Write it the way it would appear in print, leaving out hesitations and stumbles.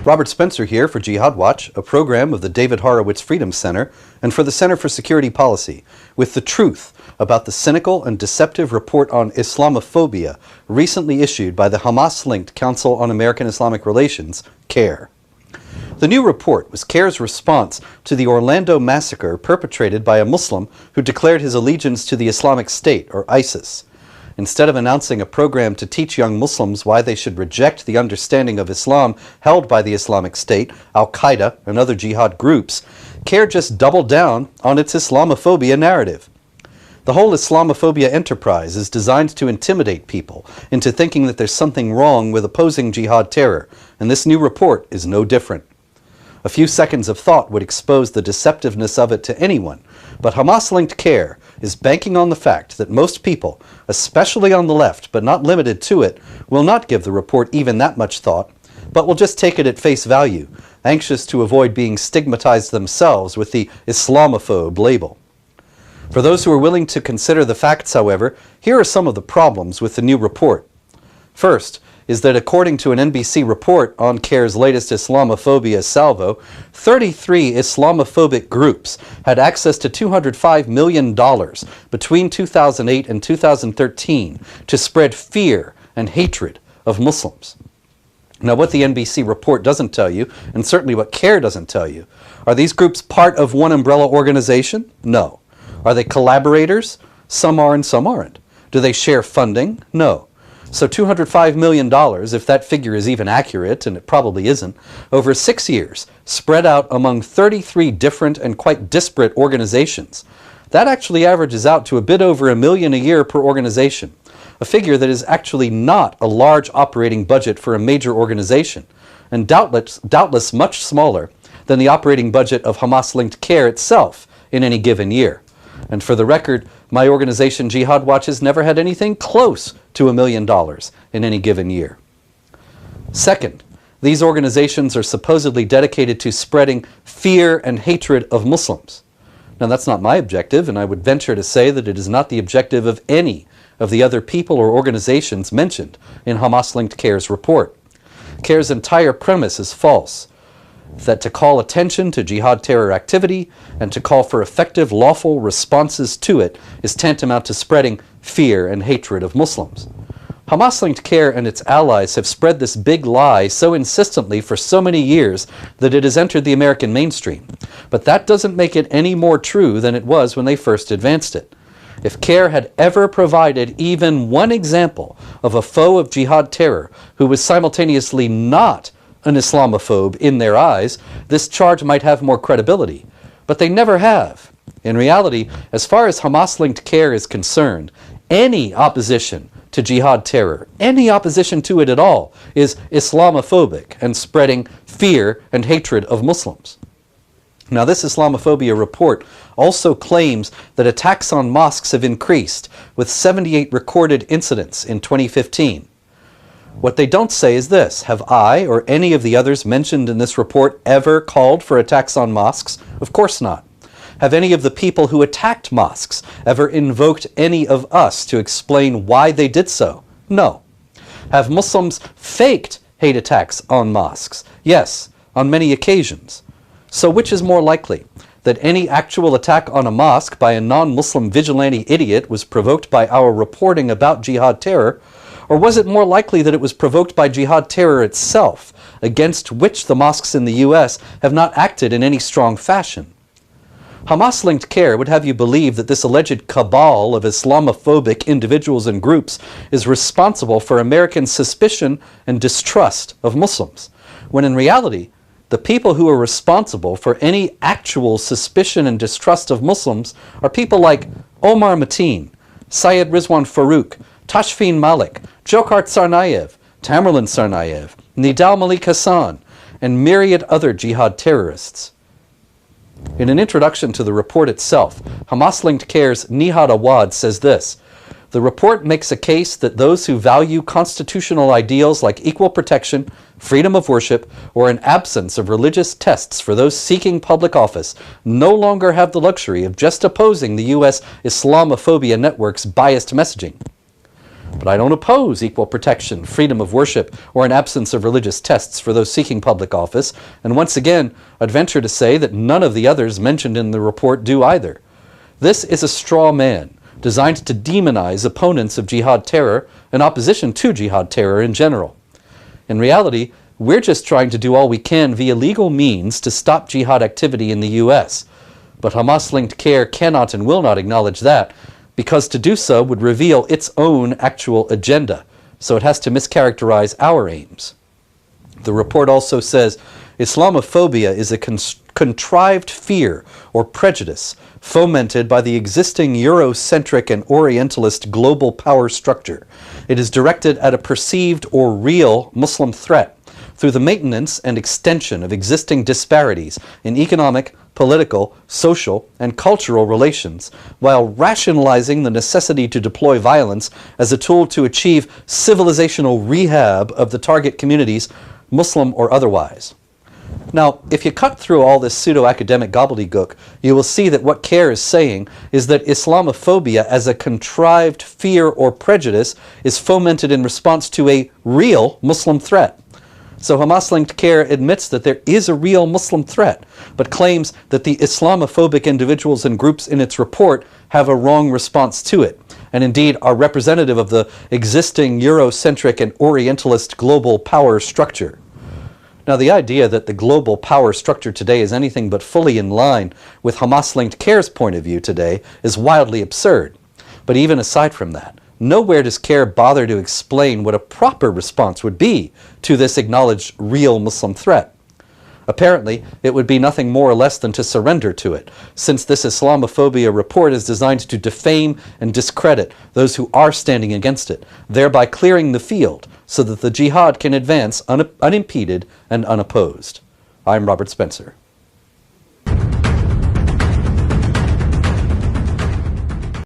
Robert Spencer here for Jihad Watch, a program of the David Horowitz Freedom Center and for the Center for Security Policy, with the truth about the cynical and deceptive report on Islamophobia recently issued by the Hamas-linked Council on American Islamic Relations, CAIR. The new report was CAIR's response to the Orlando massacre perpetrated by a Muslim who declared his allegiance to the Islamic State, or ISIS. Instead of announcing a program to teach young Muslims why they should reject the understanding of Islam held by the Islamic State, Al-Qaeda, and other jihad groups, CAIR just doubled down on its Islamophobia narrative. The whole Islamophobia enterprise is designed to intimidate people into thinking that there's something wrong with opposing jihad terror, and this new report is no different. A few seconds of thought would expose the deceptiveness of it to anyone, but Hamas-linked CAIR is banking on the fact that most people, especially on the left, but not limited to it, will not give the report even that much thought, but will just take it at face value, anxious to avoid being stigmatized themselves with the Islamophobe label. For those who are willing to consider the facts, however, here are some of the problems with the new report. First is that according to an NBC report on CAIR's latest Islamophobia salvo, 33 Islamophobic groups had access to $205 million between 2008 and 2013 to spread fear and hatred of Muslims. Now, what the NBC report doesn't tell you, and certainly what CAIR doesn't tell you, are these groups part of one umbrella organization? No. Are they collaborators? Some are and some aren't. Do they share funding? No. So $205 million, if that figure is even accurate, and it probably isn't, over 6 years, spread out among 33 different and quite disparate organizations. That actually averages out to a bit over $1 million a year per organization, a figure that is actually not a large operating budget for a major organization, and doubtless much smaller than the operating budget of Hamas-linked CAIR itself in any given year. And for the record, my organization Jihad Watch has never had anything close to $1 million in any given year. Second, these organizations are supposedly dedicated to spreading fear and hatred of Muslims. Now, that's not my objective, and I would venture to say that it is not the objective of any of the other people or organizations mentioned in Hamas-linked CAIR's report. CAIR's entire premise is false, that to call attention to jihad terror activity and to call for effective lawful responses to it is tantamount to spreading fear and hatred of Muslims. Hamas-linked CAIR and its allies have spread this big lie so insistently for so many years that it has entered the American mainstream. But that doesn't make it any more true than it was when they first advanced it. If CAIR had ever provided even one example of a foe of jihad terror who was simultaneously not an Islamophobe in their eyes, this charge might have more credibility. But they never have. In reality, as far as Hamas-linked CAIR is concerned, any opposition to jihad terror, any opposition to it at all, is Islamophobic and spreading fear and hatred of Muslims. Now, this Islamophobia report also claims that attacks on mosques have increased, with 78 recorded incidents in 2015. What they don't say is this: have I or any of the others mentioned in this report ever called for attacks on mosques? Of course not. Have any of the people who attacked mosques ever invoked any of us to explain why they did so? No. Have Muslims faked hate attacks on mosques? Yes, on many occasions. So which is more likely? That any actual attack on a mosque by a non-Muslim vigilante idiot was provoked by our reporting about jihad terror, or was it more likely that it was provoked by jihad terror itself, against which the mosques in the U.S. have not acted in any strong fashion? Hamas-linked CAIR would have you believe that this alleged cabal of Islamophobic individuals and groups is responsible for American suspicion and distrust of Muslims, when in reality, the people who are responsible for any actual suspicion and distrust of Muslims are people like Omar Mateen, Syed Rizwan Farouk, Tashfeen Malik, Dzhokhar Tsarnaev, Tamerlan Tsarnaev, Nidal Malik Hassan, and myriad other jihad terrorists. In an introduction to the report itself, Hamas-linked CAIR's Nihad Awad says this: the report makes a case that those who value constitutional ideals like equal protection, freedom of worship, or an absence of religious tests for those seeking public office no longer have the luxury of just opposing the U.S. Islamophobia network's biased messaging. But I don't oppose equal protection, freedom of worship, or an absence of religious tests for those seeking public office, and once again, I'd venture to say that none of the others mentioned in the report do either. This is a straw man, designed to demonize opponents of jihad terror and opposition to jihad terror in general. In reality, we're just trying to do all we can via legal means to stop jihad activity in the U.S., but Hamas-linked CAIR cannot and will not acknowledge that, because to do so would reveal its own actual agenda, so it has to mischaracterize our aims. The report also says Islamophobia is a contrived fear or prejudice fomented by the existing Eurocentric and Orientalist global power structure. It is directed at a perceived or real Muslim threat through the maintenance and extension of existing disparities in economic, political, social, and cultural relations, while rationalizing the necessity to deploy violence as a tool to achieve civilizational rehab of the target communities, Muslim or otherwise. Now, if you cut through all this pseudo-academic gobbledygook, you will see that what CAIR is saying is that Islamophobia as a contrived fear or prejudice is fomented in response to a real Muslim threat. So Hamas-linked CAIR admits that there is a real Muslim threat, but claims that the Islamophobic individuals and groups in its report have a wrong response to it, and indeed are representative of the existing Eurocentric and Orientalist global power structure. Now, the idea that the global power structure today is anything but fully in line with Hamas-linked CAIR's point of view today is wildly absurd. But even aside from that, nowhere does CAIR bother to explain what a proper response would be to this acknowledged real Muslim threat. Apparently, it would be nothing more or less than to surrender to it, since this Islamophobia report is designed to defame and discredit those who are standing against it, thereby clearing the field so that the jihad can advance unimpeded and unopposed. I'm Robert Spencer.